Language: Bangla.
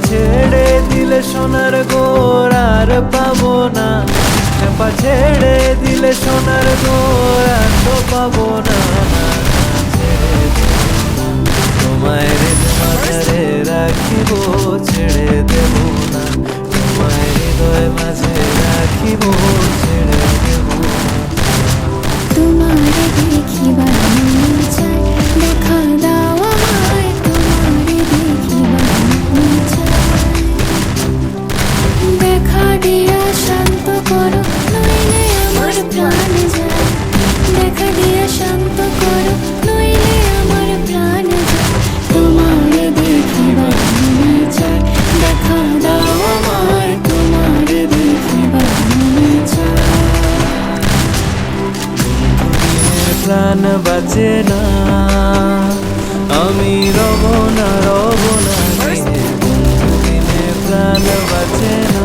ছেড়ে দিলে সোনার গোর আর পাবো না, পা ছেড়ে দিলে সোনার গোর আর তো পাবো না। ছেড়ে দেব না তোমায়, মাঝারে রাখিব, ছেড়ে দেব না তোমায়, হৃদয় মাঝে রাখিব, ছেড়ে দেব না। তোমারে দেখিবার মন চায়, দেখা দাও আমায়, তোমারে দেখিবার মন চায়। দেখা দিয়া শান্ত করো, নইলে আমার প্রাণ যায়। দেখা দিয়া শান্ত করো, নইলে আমার প্রাণ যায়। তোমারে দেখিবার মন চায়, দেখা দাও আমায়, তোমারে দেখিবার মন চায়। প্রাণ বাঁচে না, আমি রব না, রব না, বন্ধু বিনে প্রাণ বাঁচে না।